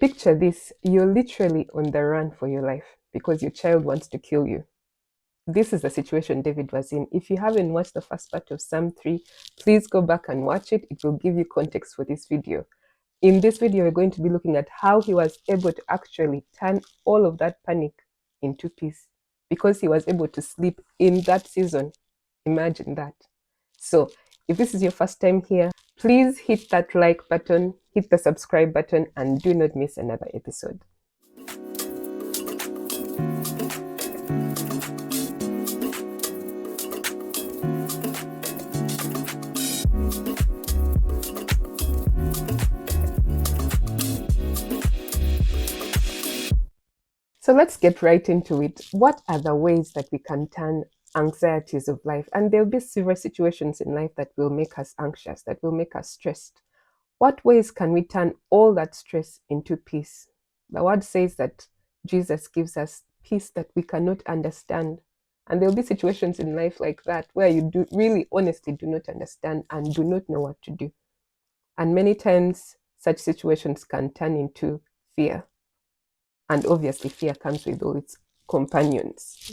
Picture this, you're literally on the run for your life because your child wants to kill you. This is the situation David was in. If you haven't watched the first part of Psalm 3, please go back and watch it. It will give you context for this video. In this video, we're going to be looking at how he was able to actually turn all of that panic into peace because he was able to sleep in that season. Imagine that. So if this is your first time here, please hit that like button, hit the subscribe button, and do not miss another episode. So let's get right into it. What are the ways that we can turn anxieties of life? And there'll be several situations in life that will make us anxious, that will make us stressed. What ways can we turn all that stress into peace? The word says that Jesus gives us peace that we cannot understand. And there'll be situations in life like that where you do really honestly do not understand and do not know what to do. And many times such situations can turn into fear. And obviously, fear comes with all its companions,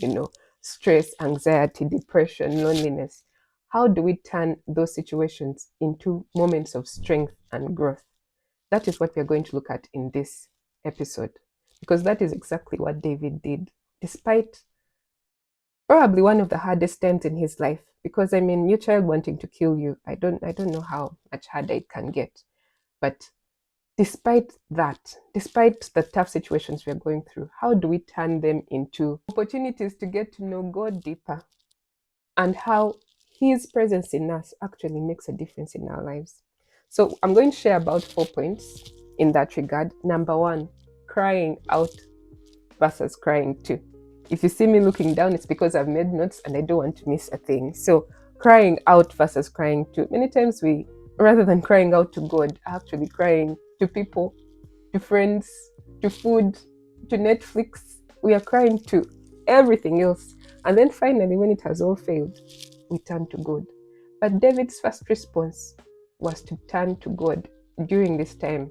stress, anxiety, depression, loneliness. How do we turn those situations into moments of strength and growth? That is what we're going to look at in this episode, because that is exactly what David did, despite probably one of the hardest times in his life. Because your child wanting to kill you, I don't know how much harder it can get. But despite that, despite the tough situations we're going through, how do we turn them into opportunities to get to know God deeper and how His presence in us actually makes a difference in our lives? So I'm going to share about 4 points in that regard. Number 1, crying out versus crying to. If you see me looking down, it's because I've made notes and I don't want to miss a thing. So crying out versus crying to. Many times we, rather than crying out to God, are actually crying to people, to friends, to food, to Netflix. We are crying to everything else. And then finally, when it has all failed, we turn to God. But David's first response was to turn to God during this time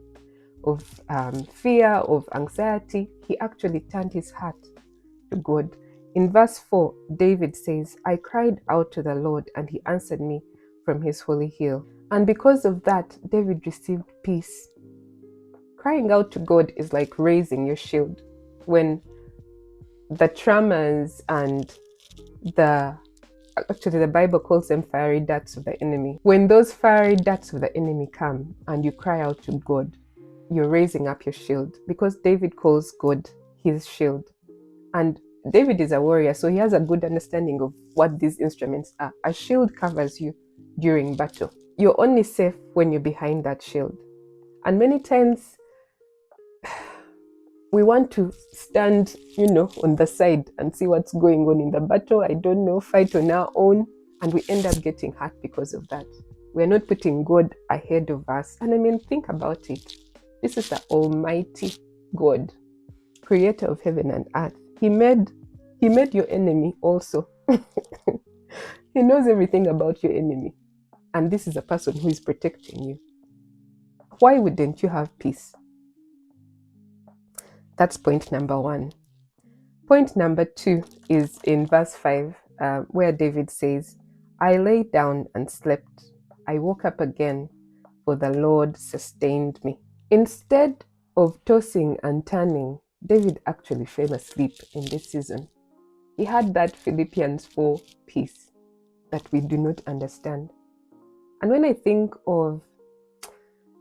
of fear, of anxiety. He actually turned his heart to God. In verse 4, David says, I cried out to the Lord and he answered me from his holy hill. And because of that, David received peace. Crying out to God is like raising your shield when the traumas and the Bible calls them fiery darts of the enemy. When those fiery darts of the enemy come and you cry out to God, you're raising up your shield, because David calls God his shield. And David is a warrior, so he has a good understanding of what these instruments are. A shield covers you during battle. You're only safe when you're behind that shield. And many times we want to stand, on the side and see what's going on in the battle. I don't know, fight on our own. And we end up getting hurt because of that. We're not putting God ahead of us. And think about it. This is the Almighty God, creator of heaven and earth. He made your enemy also. He knows everything about your enemy. And this is a person who is protecting you. Why wouldn't you have peace? That's point number 1. Point number 2 is in verse 5, where David says, I lay down and slept. I woke up again, for the Lord sustained me. Instead of tossing and turning, David actually fell asleep in this season. He had that Philippians 4 peace that we do not understand. And when I think of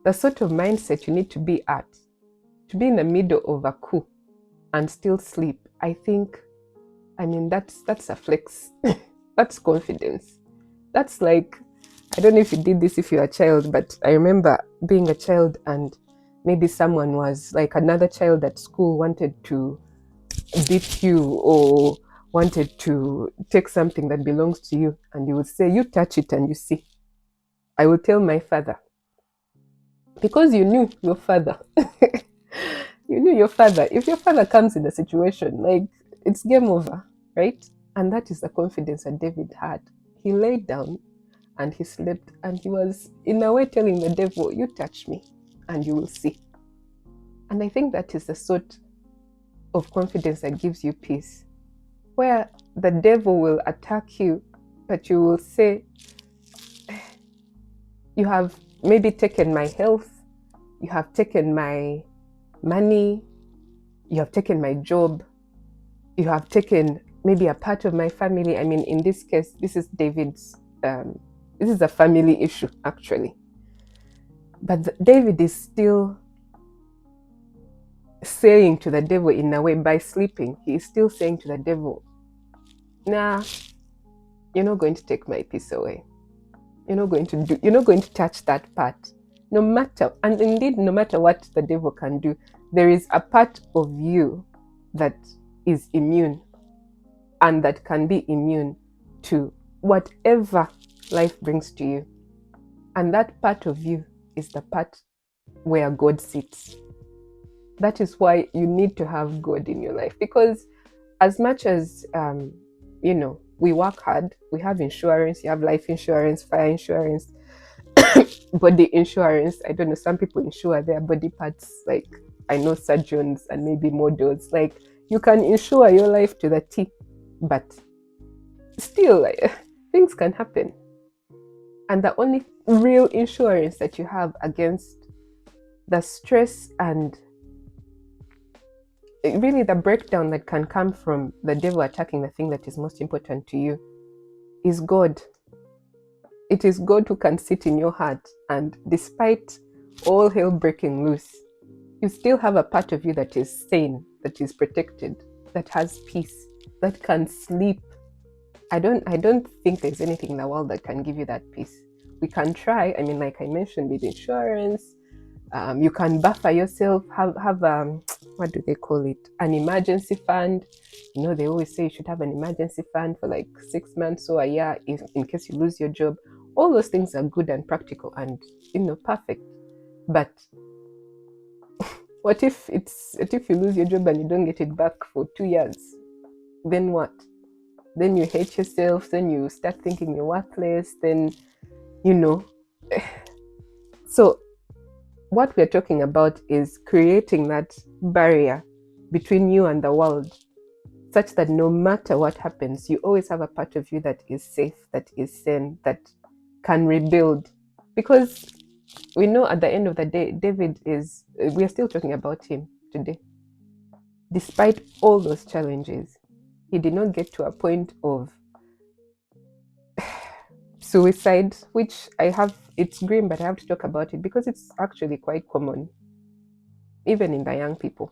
the sort of mindset you need to be at, to be in the middle of a coup and still sleep, I think, that's a flex. That's confidence. That's like, I don't know if you did this if you're a child, but I remember being a child and maybe someone was like, another child at school wanted to beat you or wanted to take something that belongs to you, and you would say, you touch it and you see. I will tell my father, because you knew your father. You knew your father. If your father comes in a situation, like, it's game over, right? And that is the confidence that David had. He laid down and he slept, and he was in a way telling the devil, you touch me and you will see. And I think that is the sort of confidence that gives you peace, where the devil will attack you, but you will say, you have maybe taken my health, you have taken my money, you have taken my job, you have taken maybe a part of my family. I mean, in this case, this is David's, this is a family issue, actually. But David is still saying to the devil, in a way, by sleeping, he is still saying to the devil, nah, you're not going to take my peace away. You're not going to touch that part. No matter, and indeed, no matter what the devil can do, there is a part of you that is immune and that can be immune to whatever life brings to you. And that part of you is the part where God sits. That is why you need to have God in your life, because as much as we work hard, we have insurance, you have life insurance, fire insurance, body insurance. I don't know, some people insure their body parts, like I know surgeons and maybe models, like you can insure your life to the T, but still, like, things can happen. And the only real insurance that you have against the stress and really the breakdown that can come from the devil attacking the thing that is most important to you is God. It is God who can sit in your heart, and despite all hell breaking loose, you still have a part of you that is sane, that is protected, that has peace, that can sleep. I don't think there's anything in the world that can give you that peace. We can try. I mean, like I mentioned, with insurance, you can buffer yourself, have what do they call it, an emergency fund. They always say you should have an emergency fund for like 6 months or a year in case you lose your job. All those things are good and practical and perfect. But what if you lose your job and you don't get it back for 2 years? Then what? Then you hate yourself, then you start thinking you're worthless, then so what we're talking about is creating that barrier between you and the world, such that no matter what happens, you always have a part of you that is safe, that is sane, that can rebuild. Because we know at the end of the day, we are still talking about him today. Despite all those challenges, he did not get to a point of suicide, which it's grim, but I have to talk about it because it's actually quite common, even in the young people.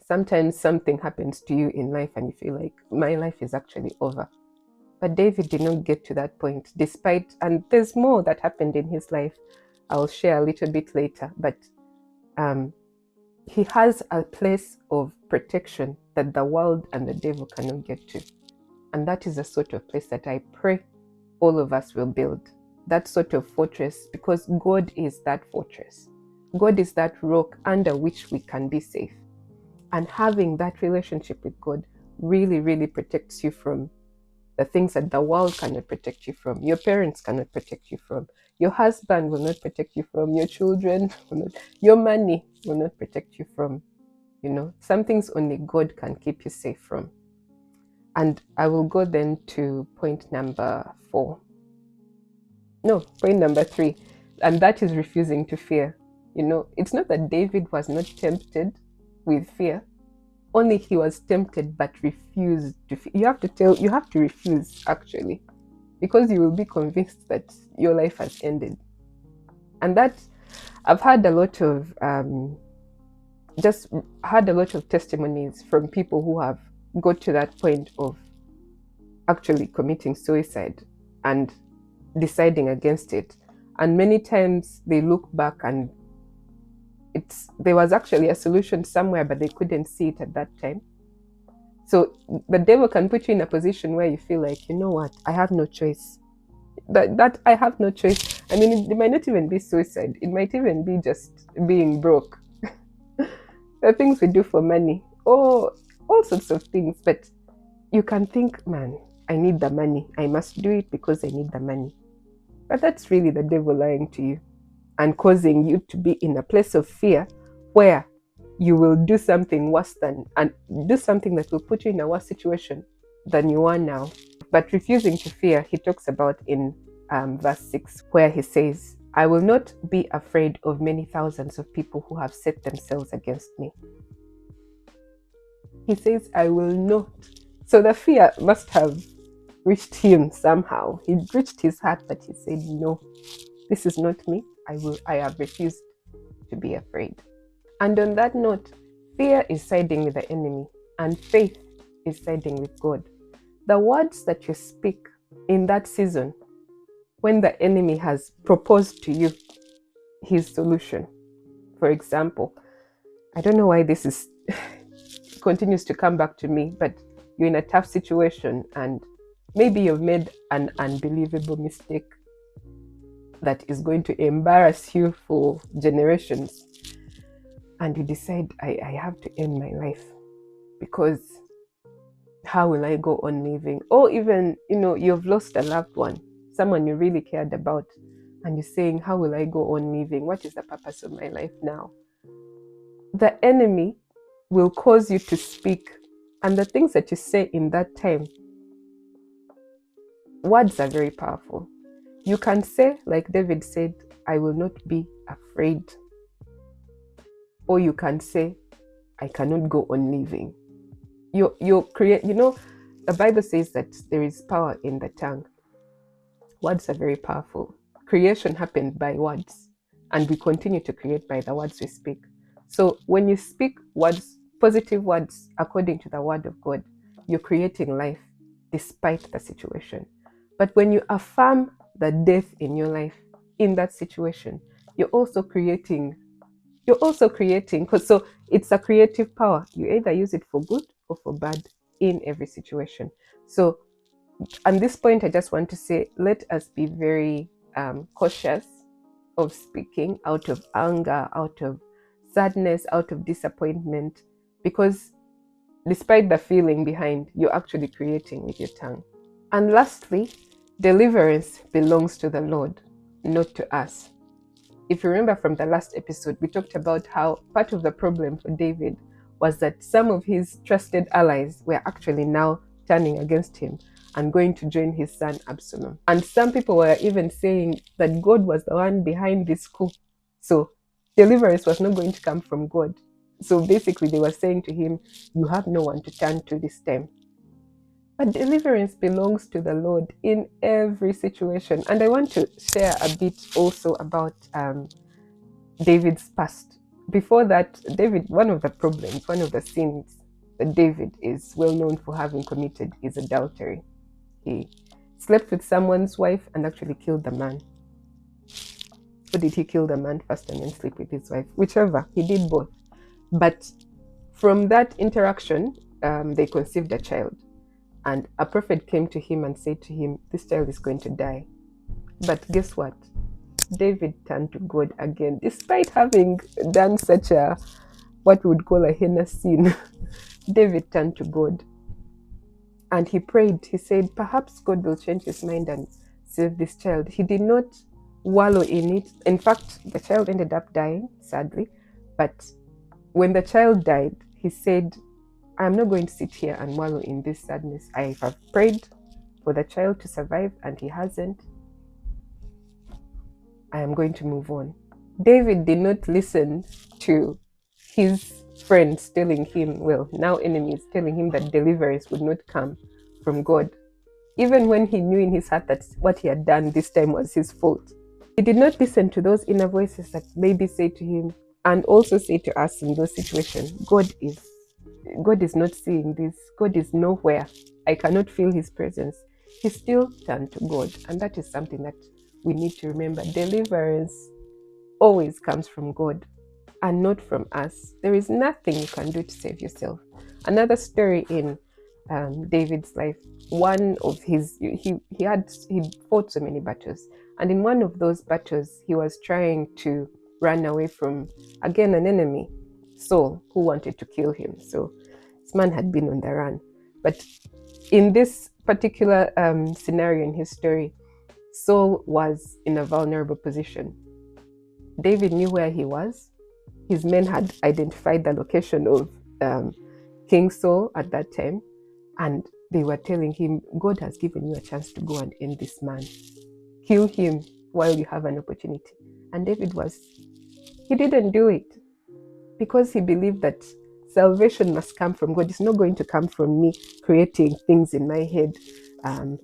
Sometimes something happens to you in life and you feel like my life is actually over. But David did not get to that point, and there's more that happened in his life. I'll share a little bit later, but he has a place of protection that the world and the devil cannot get to. And that is the sort of place that I pray all of us will build. That sort of fortress, because God is that fortress. God is that rock under which we can be safe. And having that relationship with God really, really protects you from the things that the world cannot protect you from. Your parents cannot protect you from. Your husband will not protect you from. Your children will not. Your money will not protect you from. Some things only God can keep you safe from. And I will go then to point number 4. No, point number 3. And that is refusing to fear. It's not that David was not tempted with fear. Only he was tempted but refused to fear. You have to refuse, actually, because you will be convinced that your life has ended. And that, I've had a lot of testimonies from people who have got to that point of actually committing suicide and deciding against it. And many times they look back and there was actually a solution somewhere, but they couldn't see it at that time. So the devil can put you in a position where you feel like, you know what, I have no choice. That I have no choice. I mean, it might not even be suicide. It might even be just being broke. The things we do for money, or all sorts of things. But you can think, man, I need the money. I must do it because I need the money. But that's really the devil lying to you and causing you to be in a place of fear where you will do something worse than, and do something that will put you in a worse situation than you are now. But refusing to fear, he talks about in verse 6, where he says, I will not be afraid of many thousands of people who have set themselves against me. He says, I will not. So the fear must have reached him somehow. He reached his heart that he said, no, this is not me. I have refused to be afraid. And on that note, fear is siding with the enemy and faith is siding with God. The words that you speak in that season, when the enemy has proposed to you his solution. For example, I don't know why this is continues to come back to me, but you're in a tough situation and maybe you've made an unbelievable mistake that is going to embarrass you for generations. And you decide, I have to end my life because how will I go on living? Or even, you've lost a loved one, someone you really cared about, and you're saying, how will I go on living? What is the purpose of my life now? The enemy will cause you to speak, and the things that you say in that time, words are very powerful. You can say, like David said, I will not be afraid. Or you can say, I cannot go on living. You create, the Bible says that there is power in the tongue. Words are very powerful. Creation happened by words, and we continue to create by the words we speak. So when you speak words, positive words, according to the word of God, you're creating life despite the situation. But when you affirm the death in your life, in that situation, you're also creating, because so it's a creative power. You either use it for good or for bad in every situation. So at this point, I just want to say, let us be very cautious of speaking out of anger, out of sadness, out of disappointment, because despite the feeling behind, you're actually creating with your tongue. And lastly, deliverance belongs to the Lord, not to us. If you remember from the last episode, we talked about how part of the problem for David was that some of his trusted allies were actually now turning against him and going to join his son Absalom. And some people were even saying that God was the one behind this coup. So deliverance was not going to come from God. So basically they were saying to him, you have no one to turn to this time. But deliverance belongs to the Lord in every situation. And I want to share a bit also about David's past. Before that, David, one of the problems, one of the sins that David is well known for having committed is adultery. He slept with someone's wife and actually killed the man. Or did he kill the man first and then sleep with his wife? Whichever, he did both. But from that interaction, they conceived a child. And a prophet came to him and said to him, this child is going to die. But guess what? David turned to God again, despite having done such a, what we would call a heinous sin. David turned to God and he prayed. He said, perhaps God will change his mind and save this child. He did not wallow in it. In fact, the child ended up dying, sadly. But when the child died, he said, I'm not going to sit here and wallow in this sadness. I have prayed for the child to survive and he hasn't. I am going to move on. David did not listen to his friends telling him, well, now enemies telling him that deliverance would not come from God. Even when he knew in his heart that what he had done this time was his fault. He did not listen to those inner voices that maybe say to him, and also say to us in those situations, God is not seeing this. God is nowhere. I cannot feel his presence. He still turned to God. And that is something that we need to remember. Deliverance always comes from God and not from us. There is nothing you can do to save yourself. Another story in David's life, one of his, he fought so many battles. And in one of those battles, he was trying to run away from, again, an enemy, Saul, who wanted to kill him. So this man had been on the run. But in this particular scenario in his story, Saul was in a vulnerable position. David knew where he was. His men had identified the location of um, King Saul at that time, and they were telling him, God has given you a chance to go and end this man. Kill him while you have an opportunity. And he didn't do it because he believed that salvation must come from God. It's not going to come from me creating things in my head. Um,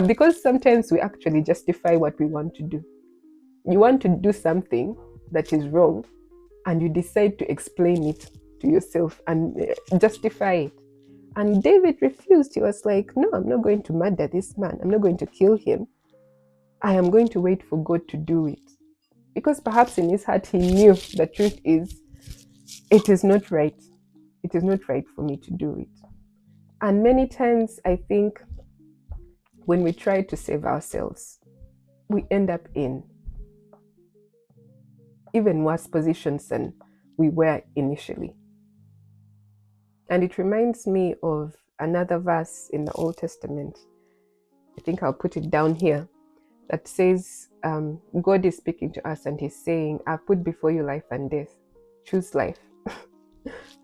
because sometimes we actually justify what we want to do. You want to do something that is wrong, and you decide to explain it to yourself and justify it. And David refused. He was like, no, I'm not going to murder this man. I'm not going to kill him. I am going to wait for God to do it. Because perhaps in his heart he knew the truth is, it is not right. It is not right for me to do it. And many times I think when we try to save ourselves, we end up in even worse positions than we were initially. And it reminds me of another verse in the Old Testament. I think I'll put it down here. That says, God is speaking to us and he's saying, I've put before you life and death. Choose life.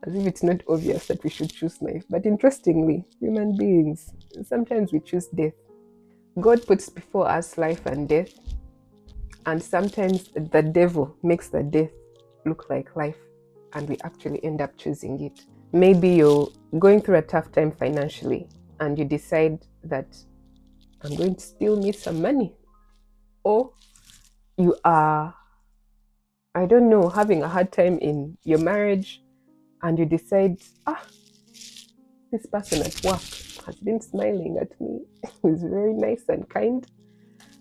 As if it's not obvious that we should choose life. But interestingly, human beings, sometimes we choose death. God puts before us life and death. And sometimes the devil makes the death look like life. And we actually end up choosing it. Maybe you're going through a tough time financially and you decide that I'm going to steal me some money. Or you are, I don't know, having a hard time in your marriage and you decide, this person at work has been smiling at me. He's very nice and kind.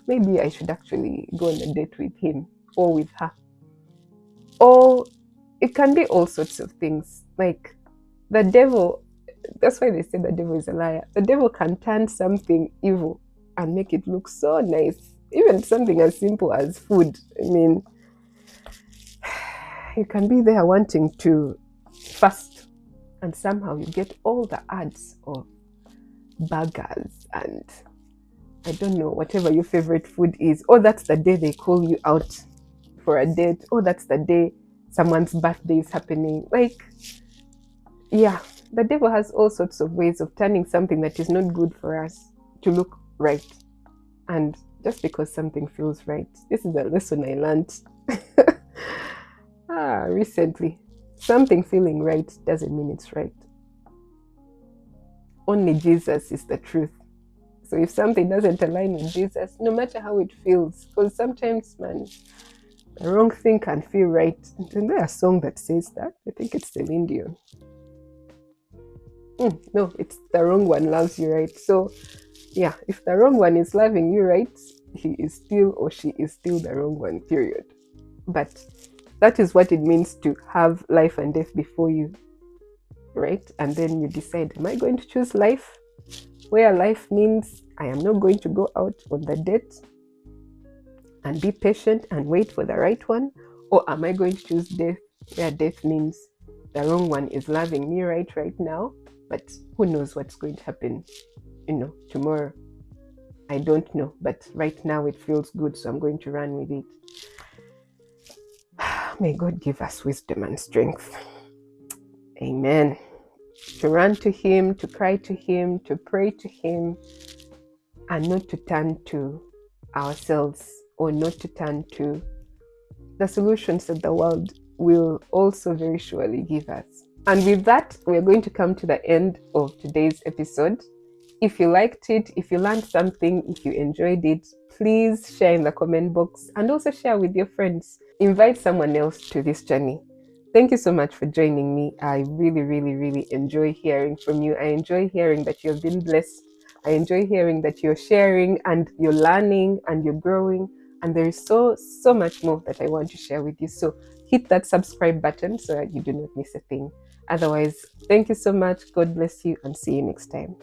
Maybe I should actually go on a date with him or with her. Or it can be all sorts of things. Like the devil, that's why they say the devil is a liar. The devil can turn something evil and make it look so nice. Even something as simple as food. I mean, you can be there wanting to fast and somehow you get all the ads of burgers and I don't know, whatever your favorite food is. Or that's the day they call you out for a date. Or that's the day someone's birthday is happening. Like, yeah, the devil has all sorts of ways of turning something that is not good for us to look right. And just because something feels right, this is a lesson I learned recently. Something feeling right doesn't mean it's right. Only Jesus is the truth. So if something doesn't align with Jesus, no matter how it feels, because sometimes, man, the wrong thing can feel right. Isn't there a song that says that? I think it's Celine Dion. No, it's the wrong one loves you right. So, yeah, if the wrong one is loving you right, he is still or she is still the wrong one, period. But that is what it means to have life and death before you, right? And then you decide, am I going to choose life? Where life means I am not going to go out on the date and be patient and wait for the right one? Or am I going to choose death, where death means the wrong one is loving me right now, but who knows what's going to happen, tomorrow? I don't know, but right now it feels good, so I'm going to run with it. May God give us wisdom and strength. Amen. To run to him, to cry to him, to pray to him, and not to turn to ourselves or not to turn to the solutions that the world will also very surely give us. And with that, we're going to come to the end of today's episode. If you liked it, if you learned something, if you enjoyed it, please share in the comment box and also share with your friends. Invite someone else to this journey. Thank you so much for joining me. I really, really, really enjoy hearing from you. I enjoy hearing that you've been blessed. I enjoy hearing that you're sharing and you're learning and you're growing. And there is so much more that I want to share with you. So hit that subscribe button so that you do not miss a thing. Otherwise, thank you so much. God bless you and see you next time.